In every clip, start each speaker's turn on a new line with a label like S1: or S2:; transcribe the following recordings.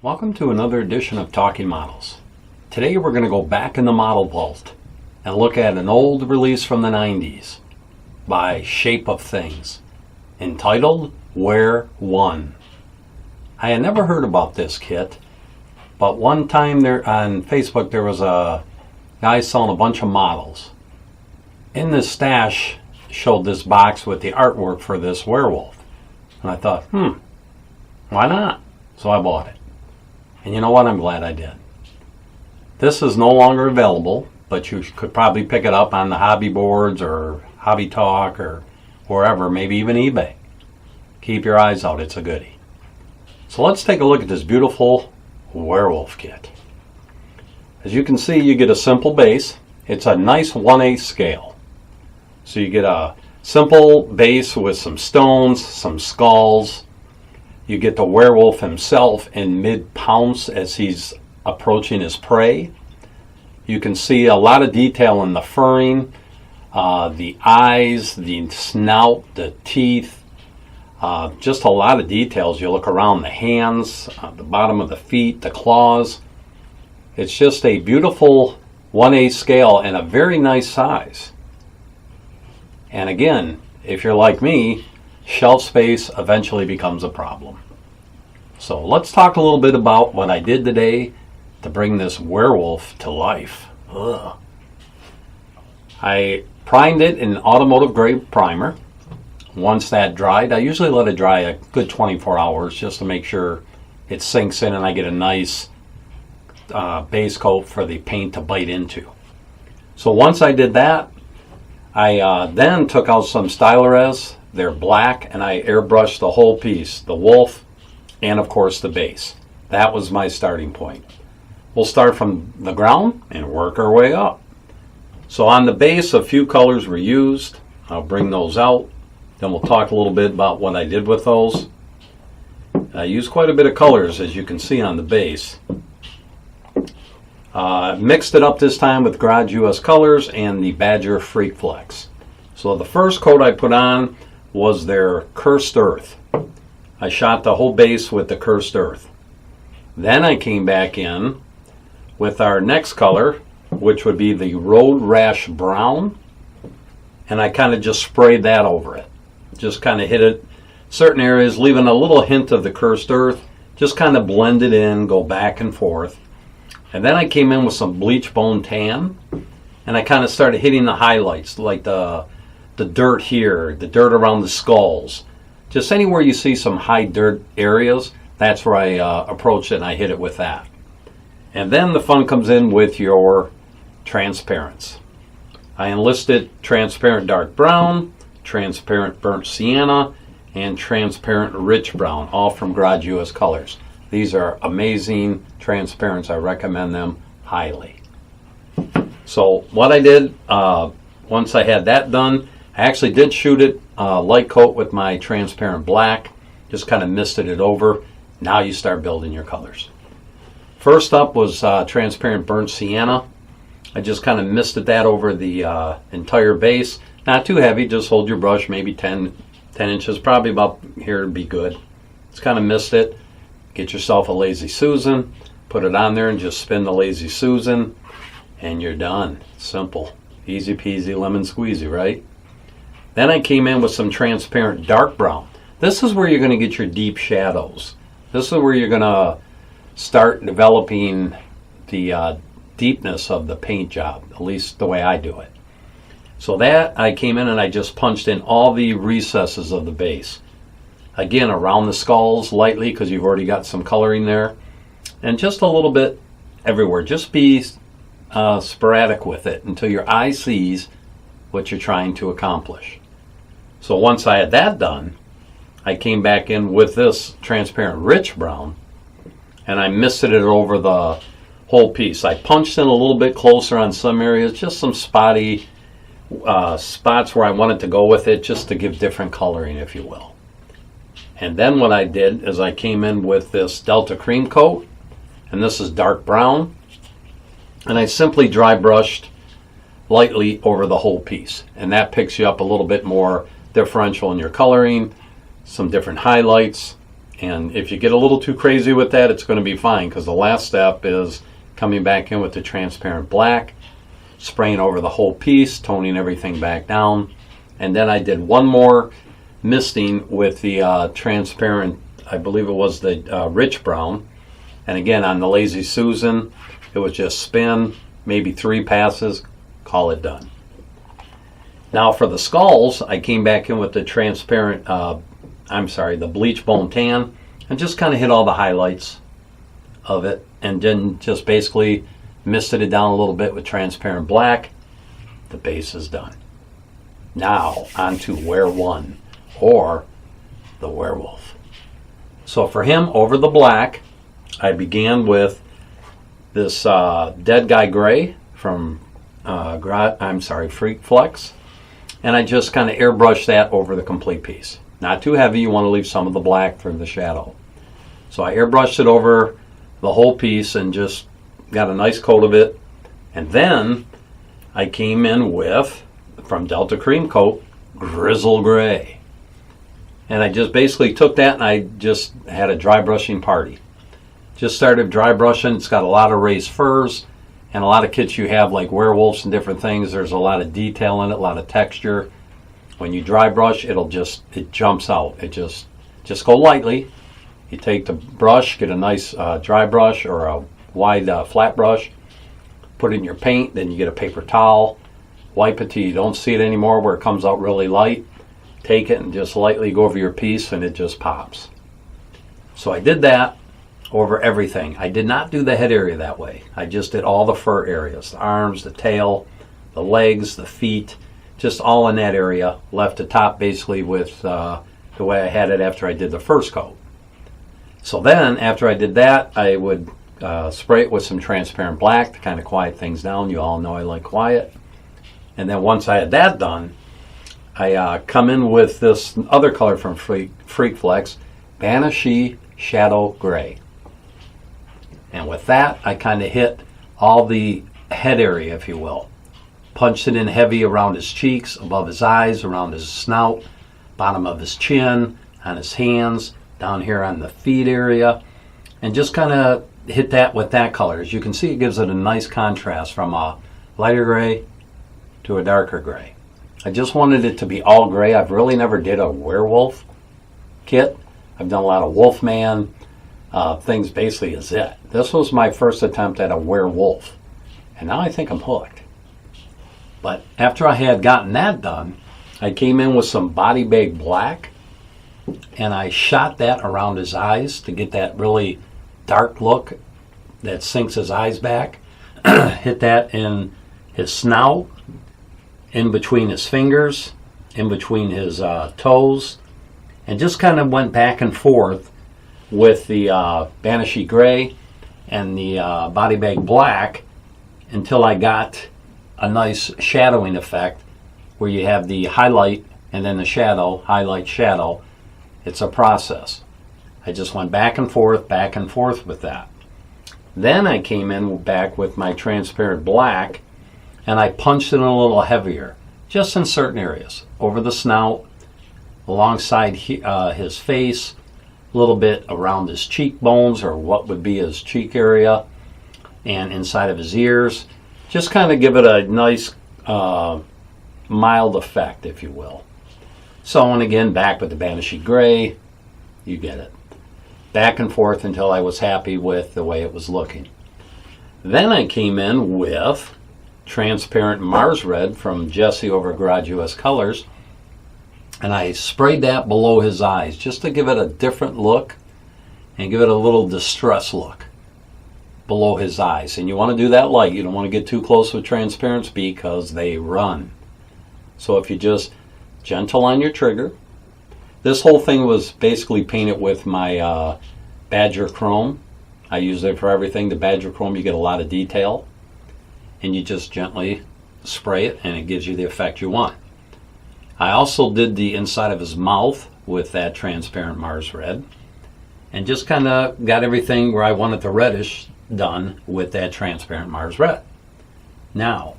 S1: Welcome to another edition of Talking Models. Today we're going to go back in the model vault and look at an old release from the 90s by Shape of Things entitled Wereone. I had never heard about this kit, but one time there on Facebook there was a guy selling a bunch of models. In this stash showed this box with the artwork for this werewolf. And I thought, why not? So I bought it. And you know what? I'm glad I did. This is no longer available, but you could probably pick it up on the hobby boards or Hobby Talk or wherever, maybe even eBay. Keep your eyes out, it's a goodie. So let's take a look at this beautiful werewolf kit. As you can see, you get a simple base. It's a nice 1/8 scale. So you get a simple base with some stones, some skulls. You get the werewolf himself in mid-pounce as he's approaching his prey. You can see a lot of detail in the furring, the eyes, the snout, the teeth, just a lot of details. You look around the hands, the bottom of the feet, the claws. It's just a beautiful 1/8 scale and a very nice size. And again, if you're like me, shelf space eventually becomes a problem. So let's talk a little bit about what I did today to bring this werewolf to life. I primed it in automotive grade primer. Once that dried, I usually let it dry a good 24 hours just to make sure it sinks in and I get a nice base coat for the paint to bite into. So once I did that, I then took out some Stylorez. They're black, and I airbrushed the whole piece, the wolf, and of course the base. That was my starting point. We'll start from the ground and work our way up. So on the base, a few colors were used. I'll bring those out. Then we'll talk a little bit about what I did with those. I used quite a bit of colors, as you can see on the base. Mixed it up this time with Garage US Colors and the Badger Freak Flex. So the first coat I put on was their Cursed Earth. I shot the whole base with the Cursed Earth. Then I came back in with our next color, which would be the Road Rash Brown, and I kind of just sprayed that over it. Just kind of hit it certain areas, leaving a little hint of the Cursed Earth, just kind of blend it in, go back and forth. And then I came in with some Bleach Bone Tan, and I kind of started hitting the highlights, like the dirt here, the dirt around the skulls. Just anywhere you see some high dirt areas, that's where I approached it and I hit it with that. And then the fun comes in with your transparents. I enlisted transparent dark brown, transparent burnt sienna, and transparent rich brown, all from Garage US Colors. These are amazing transparents. I recommend them highly. So what I did, once I had that done, I actually did shoot it light coat with my transparent black. Just kind of misted it over. Now you start building your colors. First up was transparent burnt sienna. I just kind of misted that over the entire base. Not too heavy, just hold your brush maybe 10 inches, probably about here would be good. Just kind of mist it. Get yourself a Lazy Susan, put it on there and just spin the Lazy Susan and you're done. Simple. Easy peasy lemon squeezy, right? Then I came in with some transparent dark brown. This is where you're going to get your deep shadows. This is where you're going to start developing the deepness of the paint job, at least the way I do it. So that I came in and I just punched in all the recesses of the base. Again, around the skulls lightly because you've already got some coloring there. And just a little bit everywhere. Just be sporadic with it until your eye sees what you're trying to accomplish. So once I had that done, I came back in with this transparent rich brown and I misted it over the whole piece. I punched in a little bit closer on some areas, just some spotty spots where I wanted to go with it, just to give different coloring, if you will. And then what I did is I came in with this Delta Cream coat, and this is dark brown, and I simply dry brushed lightly over the whole piece, and that picks you up a little bit more differential in your coloring, some different highlights, And if you get a little too crazy with that, it's going to be fine, because the last step is coming back in with the transparent black, spraying over the whole piece, toning everything back down. And then I did one more misting with the transparent, I believe it was the rich brown. And again, on the Lazy Susan, it was just spin, maybe 3 passes, call it done. Now for the skulls, I came back in with the transparent, the bleach bone tan, and just kind of hit all the highlights of it, and then just basically misted it down a little bit with transparent black. The base is done. Now on to Wereone, or the werewolf. So for him, over the black, I began with this Dead Guy Gray from Freak Flex, and I just kind of airbrushed that over the complete piece. Not too heavy, you want to leave some of the black for the shadow. So I airbrushed it over the whole piece and just got a nice coat of it. And then I came in with, from Delta Cream Coat, Grizzle Gray. And I just basically took that and I just had a dry brushing party. Just started dry brushing. It's got a lot of raised furs, and a lot of kits you have, like werewolves and different things, there's a lot of detail in it, a lot of texture. When you dry brush, it jumps out. It just go lightly. You take the brush, get a nice dry brush or a wide flat brush, put it in your paint, then you get a paper towel, wipe it till you don't see it anymore where it comes out really light. Take it and just lightly go over your piece and it just pops. So I did that over everything. I did not do the head area that way. I just did all the fur areas, the arms, the tail, the legs, the feet, just all in that area. Left the top basically with the way I had it after I did the first coat. So then after I did that, I would spray it with some transparent black to kind of quiet things down. You all know I like quiet. And then once I had that done, I come in with this other color from Freak Flex, Banshee Shadow Gray. And with that, I kind of hit all the head area, if you will. Punched it in heavy around his cheeks, above his eyes, around his snout, bottom of his chin, on his hands, down here on the feet area, and just kind of hit that with that color. As you can see, it gives it a nice contrast from a lighter gray to a darker gray. I just wanted it to be all gray. I've really never did a werewolf kit. I've done a lot of Wolfman things, basically is it. This was my first attempt at a werewolf, and now I think I'm hooked. But after I had gotten that done, I came in with some body bag black, and I shot that around his eyes to get that really dark look that sinks his eyes back. Hit that in his snout, in between his fingers, in between his toes, and just kind of went back and forth with the Banshee Gray and the body bag black until I got a nice shadowing effect where you have the highlight and then the shadow, highlight, shadow. It's a process. I just went back and forth with that. Then I came in back with my transparent black and I punched it in a little heavier, just in certain areas, over the snout, alongside his face, a little bit around his cheekbones or what would be his cheek area, and inside of his ears. Just kind of give it a nice mild effect, if you will. So, and again, back with the Banshee Gray, you get it. Back and forth until I was happy with the way it was looking. Then I came in with transparent Mars Red from Jesse over Garage US Colors, and I sprayed that below his eyes just to give it a different look and give it a little distress look below his eyes. And you want to do that light. You don't want to get too close with transparents because they run. So if you just gentle on your trigger. This whole thing was basically painted with my Badger Chrome. I use it for everything. The Badger Chrome, you get a lot of detail. And you just gently spray it and it gives you the effect you want. I also did the inside of his mouth with that transparent Mars Red. And just kind of got everything where I wanted the reddish done with that transparent Mars Red. Now,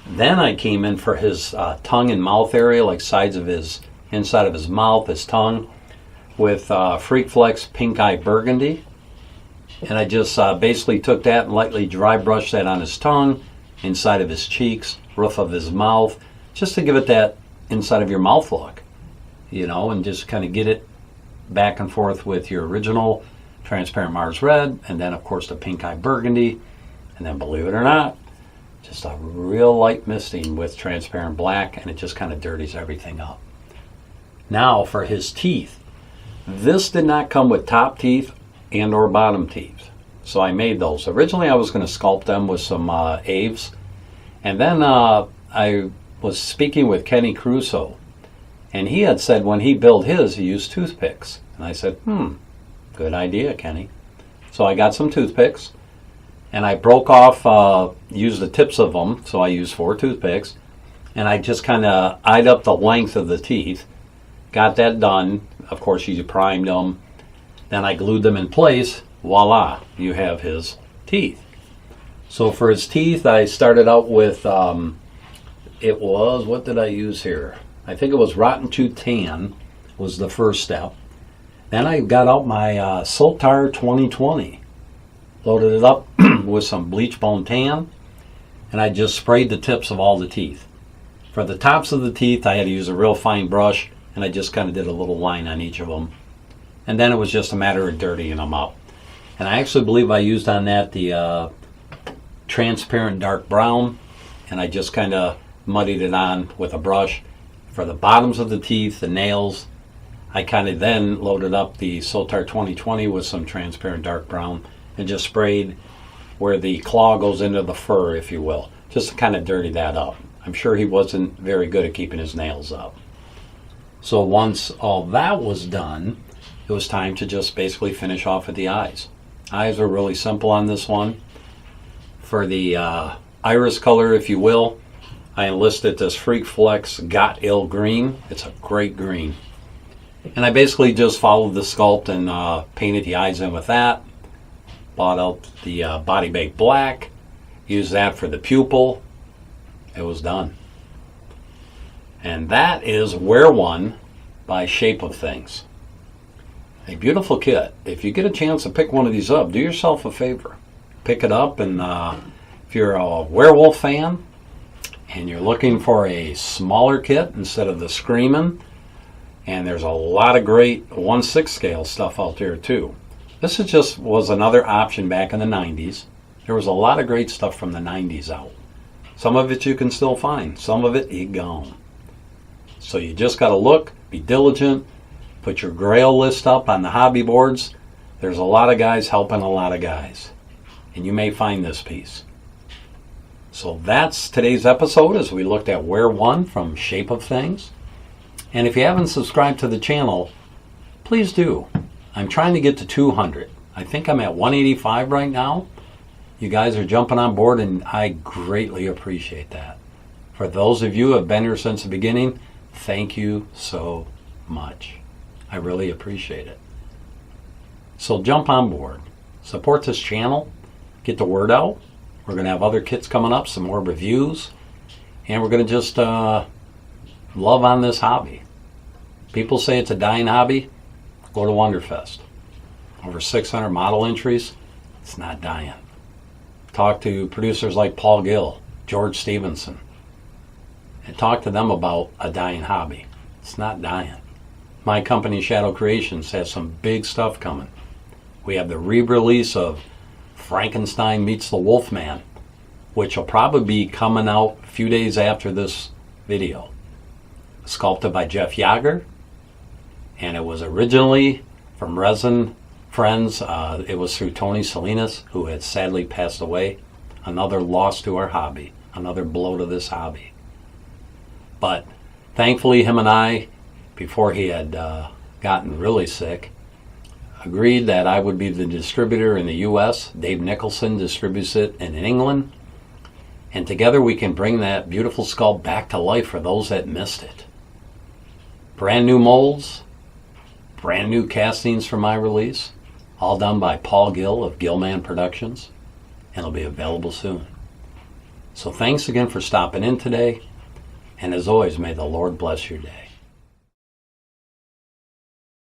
S1: then I came in for his tongue and mouth area, like sides of his, inside of his mouth, his tongue, with Freak Flex Pink Eye Burgundy. And I just basically took that and lightly dry brushed that on his tongue, inside of his cheeks, roof of his mouth, just to give it that inside of your mouth look, and just kind of get it back and forth with your original transparent Mars Red, and then of course the Pink Eye Burgundy, and then believe it or not, just a real light misting with transparent black, and it just kind of dirties everything up. Now for his teeth. This did not come with top teeth and or bottom teeth, so I made those. Originally I was going to sculpt them with some Aves, and then I was speaking with Kenny Crusoe, and he had said when he built his, he used toothpicks. And I said, good idea, Kenny. So I got some toothpicks, and I broke off, used the tips of them, so I used 4 toothpicks, and I just kind of eyed up the length of the teeth, got that done. Of course, you primed them, then I glued them in place. Voila, you have his teeth. So for his teeth, I started out with, what did I use here? I think it was Rotten Tooth Tan was the first step. Then I got out my Soltar 2020, loaded it up with some bleach bone tan, and I just sprayed the tips of all the teeth. For the tops of the teeth, I had to use a real fine brush, and I just kind of did a little line on each of them. And then it was just a matter of dirtying them up. And I actually believe I used on that the transparent dark brown, and I just kind of muddied it on with a brush. For the bottoms of the teeth, the nails, I kind of then loaded up the Soltar 2020 with some transparent dark brown and just sprayed where the claw goes into the fur, if you will, just to kind of dirty that up. I'm sure he wasn't very good at keeping his nails up. So once all that was done, it was time to just basically finish off with the eyes. Eyes are really simple on this one. For the iris color, if you will, I enlisted this Freak Flex Got Ill Green. It's a great green. And I basically just followed the sculpt and painted the eyes in with that. Bought out the Body Bake Black. Used that for the pupil. It was done. And that is Wereone by Shape of Things. A beautiful kit. If you get a chance to pick one of these up, do yourself a favor. Pick it up, and if you're a werewolf fan and you're looking for a smaller kit instead of the Screamin', and there's a lot of great 1/6 scale stuff out there too. This was another option back in the 90s. There was a lot of great stuff from the 90s out. Some of it you can still find. Some of it gone. So you just got to look, be diligent, put your grail list up on the hobby boards. There's a lot of guys helping a lot of guys. And you may find this piece. So that's today's episode as we looked at Wereone from Shape of Things. And if you haven't subscribed to the channel, please do. I'm trying to get to 200. I think I'm at 185 right now. You guys are jumping on board, and I greatly appreciate that. For those of you who have been here since the beginning, thank you so much. I really appreciate it. So jump on board. Support this channel. Get the word out. We're going to have other kits coming up, some more reviews. And we're going to just love on this hobby. People say it's a dying hobby. Go to Wonderfest. Over 600 model entries. It's not dying. Talk to producers like Paul Gill, George Stevenson, and talk to them about a dying hobby. It's not dying. My company, Shadow Creations, has some big stuff coming. We have the re-release of Frankenstein Meets the Wolfman, which will probably be coming out a few days after this video. Sculpted by Jeff Yager, and it was originally from Resin Friends. It was through Tony Salinas, who had sadly passed away. Another loss to our hobby, another blow to this hobby. But thankfully, him and I, before he had gotten really sick, agreed that I would be the distributor in the U.S. Dave Nicholson distributes it in England. And together we can bring that beautiful sculpt back to life for those that missed it. Brand new molds, brand new castings for my release, all done by Paul Gill of Gillman Productions, and it'll be available soon. So thanks again for stopping in today, and as always, may the Lord bless your day.